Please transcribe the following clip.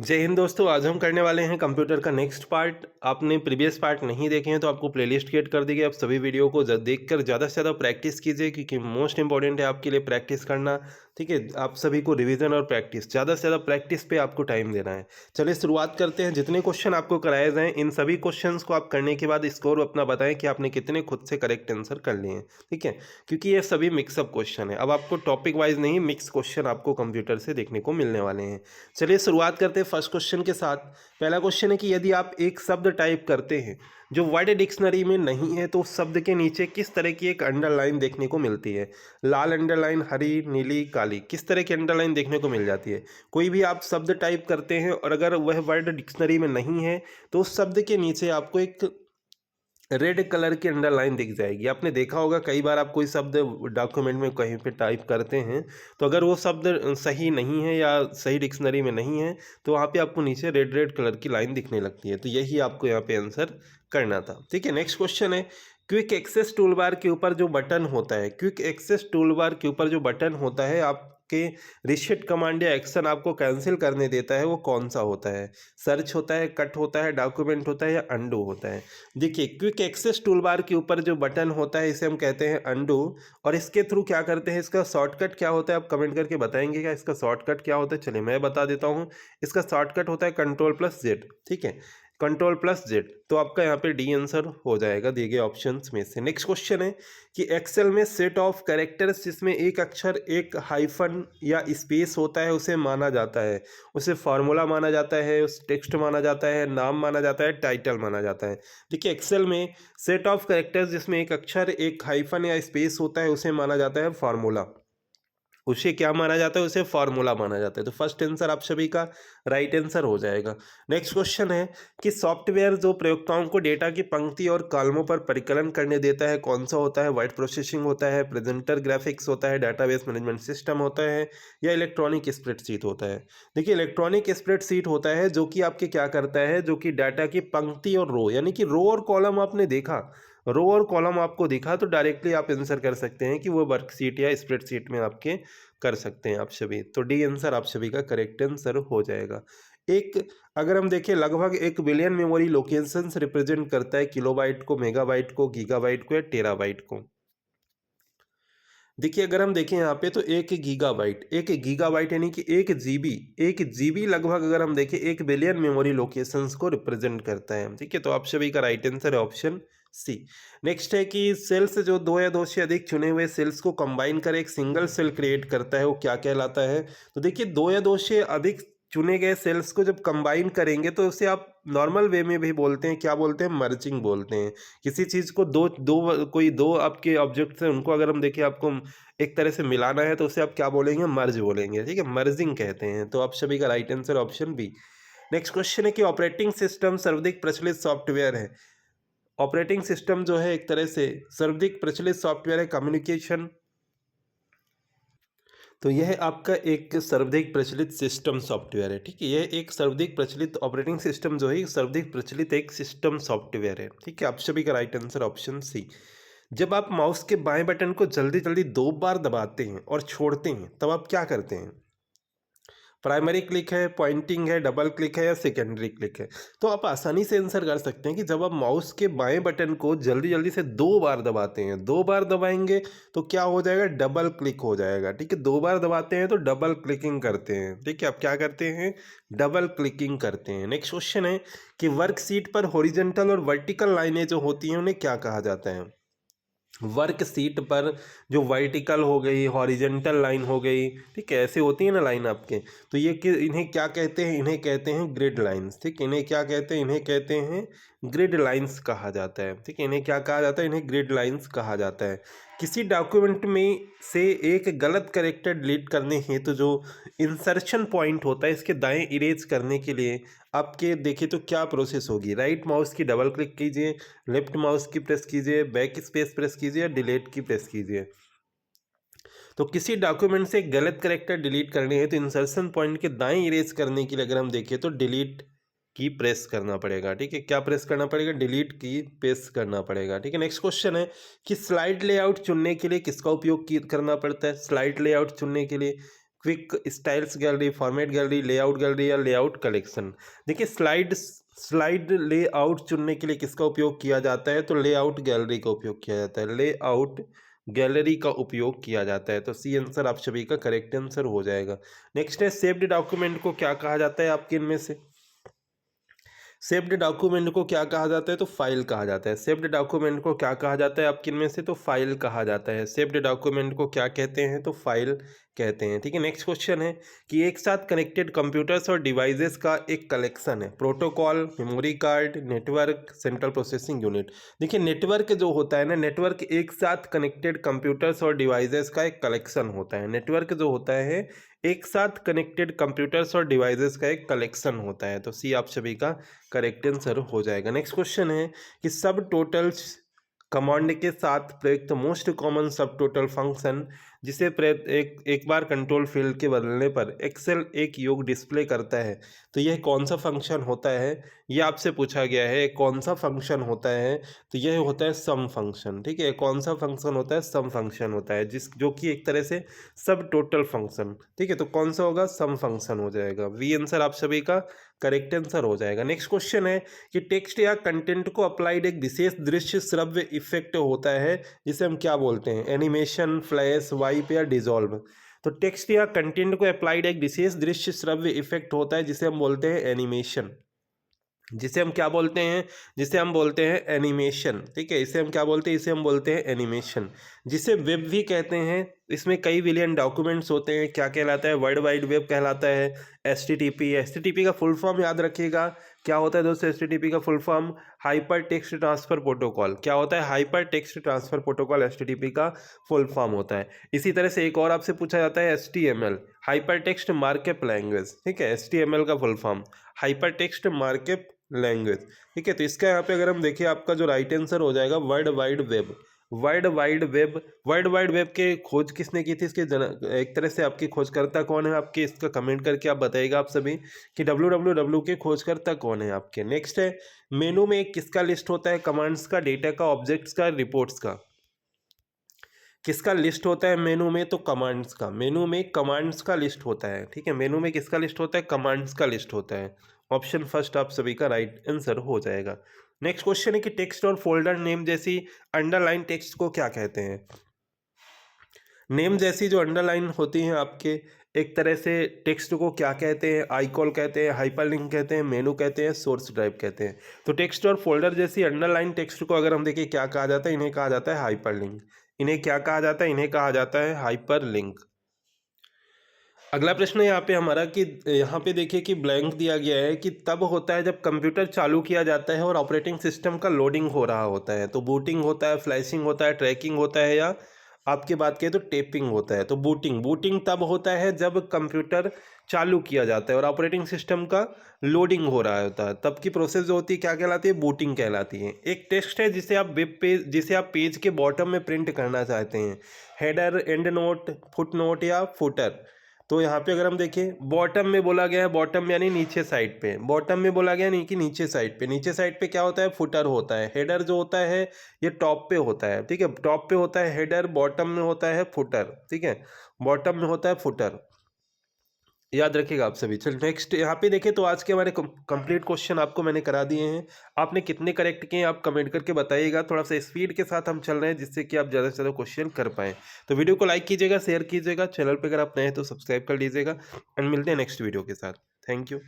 जय हिंद दोस्तों। आज हम करने वाले हैं कंप्यूटर का नेक्स्ट पार्ट। आपने प्रीवियस पार्ट नहीं देखे हैं तो आपको प्लेलिस्ट क्रिएट कर दी गई। आप सभी वीडियो को देखकर ज़्यादा से ज़्यादा प्रैक्टिस कीजिए क्योंकि मोस्ट इंपॉर्टेंट है आपके लिए प्रैक्टिस करना। ठीक है, आप सभी को रिवीजन और प्रैक्टिस, ज़्यादा से ज़्यादा प्रैक्टिस पे आपको टाइम देना है। चलिए शुरुआत करते हैं। जितने क्वेश्चन आपको कराए जाएँ इन सभी क्वेश्चंस को आप करने के बाद स्कोर अपना बताएं कि आपने कितने खुद से करेक्ट आंसर कर लिए हैं। ठीक है, क्योंकि ये सभी मिक्सअप क्वेश्चन है। अब आपको टॉपिक वाइज नहीं, मिक्स क्वेश्चन आपको कंप्यूटर से देखने को मिलने वाले हैं। चलिए शुरुआत करते हैं फर्स्ट क्वेश्चन के साथ। पहला क्वेश्चन है कि यदि आप एक शब्द टाइप करते हैं जो वर्ड डिक्शनरी में नहीं है तो उस शब्द के नीचे किस तरह की एक अंडरलाइन देखने को मिलती है। लाल अंडरलाइन, हरी, नीली, काली, किस तरह की अंडरलाइन देखने को मिल जाती है। कोई भी आप शब्द टाइप करते हैं और अगर वह वर्ड डिक्शनरी में नहीं है तो उस शब्द के नीचे आपको एक रेड कलर की अंडरलाइन दिख जाएगी। आपने देखा होगा कई बार आप कोई शब्द डॉक्यूमेंट में कहीं पे टाइप करते हैं तो अगर वो शब्द सही नहीं है या सही डिक्शनरी में नहीं है तो वहाँ पे आपको नीचे रेड रेड कलर की लाइन दिखने लगती है। तो यही आपको यहाँ पे आंसर करना था। ठीक है, नेक्स्ट क्वेश्चन है क्विक एक्सेस टूल बार के ऊपर जो बटन होता है, क्विक एक्सेस टूल बार के ऊपर जो बटन होता है आपके रिसेट कमांड या एक्शन आपको कैंसिल करने देता है, वो कौन सा होता है। सर्च होता है, कट होता है, डॉक्यूमेंट होता है या अंडू होता है। देखिए, क्विक एक्सेस टूल बार के ऊपर जो बटन होता है इसे हम कहते हैं अंडू। और इसके थ्रू क्या करते हैं, इसका शॉर्टकट क्या होता है, आप कमेंट करके बताएंगे क्या इसका शॉर्टकट क्या होता है। चलिए मैं बता देता हूँ। इसका शॉर्टकट होता है कंट्रोल+Z। ठीक है, कंट्रोल+Z। तो आपका यहाँ पे डी आंसर हो जाएगा दिए गए ऑप्शंस में से। नेक्स्ट क्वेश्चन है कि एक्सेल में सेट ऑफ कैरेक्टर्स जिसमें एक अक्षर, एक हाइफन या स्पेस होता है उसे माना जाता है। उसे फार्मूला माना जाता है, उस टेक्स्ट माना जाता है, नाम माना जाता है, टाइटल माना जाता है। देखिए, एक्सेल में सेट ऑफ कैरेक्टर्स जिसमें एक अक्षर, एक हाइफन या स्पेस होता है उसे माना जाता है फार्मूला। उसे क्या माना जाता है, उसे फार्मूला माना जाता है। तो फर्स्ट आंसर आप सभी का राइट आंसर हो जाएगा। नेक्स्ट क्वेश्चन है कि सॉफ्टवेयर जो प्रयोक्ताओं को डेटा की पंक्ति और कॉलमों पर परिकलन करने देता है कौन सा होता है। वर्ड प्रोसेसिंग होता है, प्रेजेंटर ग्राफिक्स होता है, डाटाबेस मैनेजमेंट सिस्टम होता है या इलेक्ट्रॉनिक स्प्रेडशीट होता है। देखिए, इलेक्ट्रॉनिक स्प्रेडशीट होता है जो कि आपके क्या करता है, जो कि डाटा की पंक्ति और रो, यानी कि रो और कॉलम आपने देखा, रो और कॉलम आपको दिखा तो डायरेक्टली आप आंसर कर सकते हैं कि वो वर्कशीट या स्प्रेडशीट में आपके कर सकते हैं आप सभी। तो डी आंसर आप सभी का करेक्ट आंसर हो जाएगा। एक, अगर हम देखें, लगभग 1 बिलियन मेमोरी लोकेशंस रिप्रेजेंट करता है किलोबाइट को, मेगाबाइट को, गीगाबाइट को या टेराबाइट को। देखिए, अगर हम देखें यहाँ पे तो 1 गीगाबाइट यानी कि 1 जीबी लगभग अगर हम देखें 1 बिलियन मेमोरी लोकेशंस को रिप्रेजेंट करता है। ठीक है, तो आप सभी का राइट आंसर है ऑप्शन सी। नेक्स्ट है कि सेल्स जो दो या दो से अधिक चुने हुए सेल्स को कंबाइन कर एक सिंगल सेल क्रिएट करता है वो क्या कहलाता है। तो देखिए, दो या दो से अधिक चुने गए सेल्स को जब कंबाइन करेंगे तो उसे आप नॉर्मल वे में भी बोलते हैं, क्या बोलते हैं, मर्जिंग बोलते हैं। किसी चीज़ को दो दो कोई दो आपके ऑब्जेक्ट्स हैं उनको अगर हम देखें आपको एक तरह से मिलाना है तो उसे आप क्या बोलेंगे, मर्ज बोलेंगे। ठीक है, मर्जिंग कहते हैं। तो आप सभी का right answer option B. Next question है कि ऑपरेटिंग सिस्टम सर्वाधिक प्रचलित सॉफ्टवेयर है। ऑपरेटिंग सिस्टम जो है एक तरह से सर्वाधिक प्रचलित सॉफ्टवेयर है कम्युनिकेशन। तो यह आपका एक सर्वाधिक प्रचलित सिस्टम सॉफ्टवेयर है। ठीक है, यह एक सर्वाधिक प्रचलित ऑपरेटिंग सिस्टम जो है सर्वाधिक प्रचलित एक सिस्टम सॉफ्टवेयर है। ठीक है, आप सभी का राइट आंसर ऑप्शन सी। जब आप माउस के बाएं बटन को जल्दी जल्दी 2 बार दबाते हैं और छोड़ते हैं तब आप क्या करते हैं। प्राइमरी क्लिक है, पॉइंटिंग है, डबल क्लिक है या सेकेंडरी क्लिक है। तो आप आसानी से आंसर कर सकते हैं कि जब आप माउस के बाएं बटन को जल्दी जल्दी से 2 बार दबाते हैं, 2 बार दबाएंगे तो क्या हो जाएगा, डबल क्लिक हो जाएगा। ठीक है, 2 बार दबाते हैं तो डबल क्लिकिंग करते हैं। ठीक है, आप क्या करते हैं, डबल क्लिकिंग करते हैं। नेक्स्ट क्वेश्चन है कि वर्कशीट पर हॉरिजॉन्टल और वर्टिकल लाइनें जो होती हैं उन्हें क्या कहा जाता है। वर्क सीट पर जो वर्टिकल हो गई, हॉरिजेंटल लाइन हो गई, ठीक है, ऐसे होती है ना लाइन आपके, तो ये कि इन्हें क्या कहते हैं, इन्हें कहते हैं ग्रिड लाइंस। ठीक, इन्हें क्या कहते हैं, इन्हें कहते हैं ग्रिड लाइंस कहा जाता है। ठीक है, इन्हें क्या कहा जाता है, इन्हें ग्रिड लाइंस कहा जाता है। किसी डॉक्यूमेंट में से एक गलत कैरेक्टर डिलीट करने हेतु जो इंसर्शन पॉइंट होता है इसके दाएं इरेज करने के लिए आपके देखिए तो क्या प्रोसेस होगी। राइट माउस की डबल क्लिक कीजिए, लेफ्ट माउस की प्रेस कीजिए, बैक स्पेस प्रेस कीजिए, डिलीट की प्रेस कीजिए। तो किसी डॉक्यूमेंट से गलत कैरेक्टर डिलीट करने हैं तो इंसर्शन पॉइंट के दाएं इरेज करने के लिए अगर हम देखें तो डिलीट की प्रेस करना पड़ेगा। ठीक है, क्या प्रेस करना पड़ेगा, डिलीट की प्रेस करना पड़ेगा। ठीक है, नेक्स्ट क्वेश्चन है कि स्लाइड लेआउट चुनने के लिए किसका उपयोग करना पड़ता है। स्लाइड लेआउट चुनने के लिए quick styles gallery, format gallery, layout gallery या लेआउट कलेक्शन। देखिए स्लाइड लेआउट चुनने के लिए किसका उपयोग किया जाता है, तो लेआउट गैलरी का उपयोग किया जाता है, लेआउट गैलरी का उपयोग किया जाता है। तो सी आंसर आप सभी का करेक्ट आंसर हो जाएगा। नेक्स्ट है सेव्ड डॉक्यूमेंट को क्या कहा जाता है आपके इनमें से, सेव्ड डॉक्यूमेंट को क्या कहा जाता है, तो फाइल कहा जाता है। सेव्ड डॉक्यूमेंट को क्या कहा जाता है आपके इनमें से, तो फाइल कहा जाता है। सेव्ड डॉक्यूमेंट को क्या कहते हैं, तो फाइल कहते हैं। ठीक है, नेक्स्ट क्वेश्चन है कि एक साथ कनेक्टेड कंप्यूटर्स और डिवाइसेस का एक कलेक्शन है, protocol, memory card, network, central processing unit. देखिए नेटवर्क जो होता है ना, नेटवर्क एक साथ कनेक्टेड कंप्यूटर्स और डिवाइसेस का एक कलेक्शन होता है। नेटवर्क जो होता है एक साथ कनेक्टेड कंप्यूटर्स और डिवाइसेस का एक कलेक्शन होता है। तो सी आप सभी का करेक्ट आंसर हो जाएगा। नेक्स्ट क्वेश्चन है कि सब टोटल्स कमांड के साथ प्रयुक्त most common sub total function जिसे एक बार कंट्रोल फील्ड के बदलने पर एक्सेल एक योग डिस्प्ले करता है, तो यह कौन सा फंक्शन होता है, यह आपसे पूछा गया है। कौन सा फंक्शन होता है, तो यह होता है सम फंक्शन। ठीक है, कौन सा फंक्शन होता है, सम फंक्शन होता है, जो कि एक तरह से सब टोटल फंक्शन। ठीक है, तो कौन सा होगा, सम फंक्शन हो जाएगा। वी आंसर आप सभी का करेक्ट आंसर हो जाएगा। नेक्स्ट क्वेश्चन है कि टेक्स्ट या कंटेंट को अप्लाइड एक विशेष दृश्य श्रव्य इफेक्ट होता है जिसे हम क्या बोलते हैं, एनिमेशन, फ्लैश, वाइप या डिसॉल्व। तो टेक्स्ट या कंटेंट को अप्लाइड एक विशेष दृश्य श्रव्य इफेक्ट होता है जिसे हम बोलते हैं एनिमेशन, जिसे हम क्या बोलते हैं, जिसे हम बोलते हैं एनिमेशन। ठीक है, इसे हम क्या बोलते हैं, इसे हम बोलते हैं एनिमेशन, जिसे वेब भी कहते हैं। इसमें कई बिलियन डॉक्यूमेंट्स होते हैं, क्या कहलाता है, वर्ल्ड वाइड वेब कहलाता है। एचटीटीपी का फुल फॉर्म याद रखिएगा, क्या होता है दोस्तों, एचटीटीपी का full form hyper text transfer protocol. क्या होता है, hyper text transfer protocol HTTP का फुल फॉर्म होता है। इसी तरह से एक और आपसे पूछा जाता है HTML, hyper text markup language. ठीक है, एचटीएमएल का full form hyper text markup language. ठीक है, तो इसका यहाँ पे अगर हम देखिए आपका जो राइट आंसर हो जाएगा world wide web. World wide web, world wide web के खोज किसने की थी, इसके एक तरह से आपकी खोजकर्ता कौन है आपके, इसका कमेंट करके आप बताइएगा आप सभी कि www के खोजकर्ता कौन है आपके। नेक्स्ट है मेनू में किसका लिस्ट होता है, कमांड्स का, डेटा का, ऑब्जेक्ट्स का, रिपोर्ट्स का। किसका लिस्ट होता है मेनू में, तो कमांड्स का। मेनू में कमांड्स का लिस्ट होता है। ठीक है, मेनू में किसका लिस्ट होता है, कमांड्स का लिस्ट होता है। ऑप्शन फर्स्ट आप सभी का राइट आंसर हो जाएगा। नेक्स्ट क्वेश्चन है कि टेक्स्ट और फोल्डर नेम जैसी अंडरलाइन टेक्स्ट को क्या कहते हैं। नेम जैसी जो अंडरलाइन होती हैं आपके, एक तरह से टेक्स्ट को क्या कहते हैं, आइकॉल कहते हैं, हाइपरलिंक कहते हैं, मेनू कहते हैं, सोर्स ड्राइव कहते हैं। तो टेक्स्ट और फोल्डर जैसी अंडरलाइन टेक्स्ट को अगर हम देखें क्या कहा जाता है, इन्हें कहा जाता है हाइपरलिंक। इन्हें क्या कहा जाता है, इन्हें कहा जाता है हाइपरलिंक। अगला प्रश्न है यहाँ पे हमारा कि यहाँ पे देखिए कि ब्लैंक दिया गया है कि तब होता है जब कंप्यूटर चालू किया जाता है और ऑपरेटिंग सिस्टम का लोडिंग हो रहा होता है। तो बूटिंग होता है, फ्लैशिंग होता है, ट्रैकिंग होता है, या आपकी बात करें तो टेपिंग होता है। तो बूटिंग तब होता है जब कंप्यूटर चालू किया जाता है और ऑपरेटिंग सिस्टम का लोडिंग हो रहा होता है, तब की प्रोसेस जो होती है क्या कहलाती है, बूटिंग कहलाती है। एक टेक्स्ट है जिसे आप वेब पेज, जिसे आप पेज के बॉटम में प्रिंट करना चाहते हैं, header, and note, foot note या फुटर। तो यहाँ पे अगर हम देखें बॉटम में बोला गया है, बॉटम यानी नीचे साइड पे, बॉटम में बोला गया नहीं कि नीचे साइड पे। नीचे साइड पे क्या होता है, फुटर होता है। हेडर जो होता है ये टॉप पे होता है। ठीक है, टॉप पे होता है हेडर, बॉटम में होता है फुटर। ठीक है, बॉटम में होता है फुटर, याद रखिएगा आप सभी। चल नेक्स्ट यहाँ पे देखें तो आज के हमारे कंप्लीट क्वेश्चन आपको मैंने करा दिए हैं। आपने कितने करेक्ट किए हैं आप कमेंट करके बताइएगा। थोड़ा सा स्पीड के साथ हम चल रहे हैं जिससे कि आप ज़्यादा से ज़्यादा क्वेश्चन कर पाएँ। तो वीडियो को लाइक कीजिएगा, शेयर कीजिएगा, चैनल पर अगर आप नए हैं तो सब्सक्राइब कर लीजिएगा। एंड मिलते हैं नेक्स्ट वीडियो के साथ। Thank you.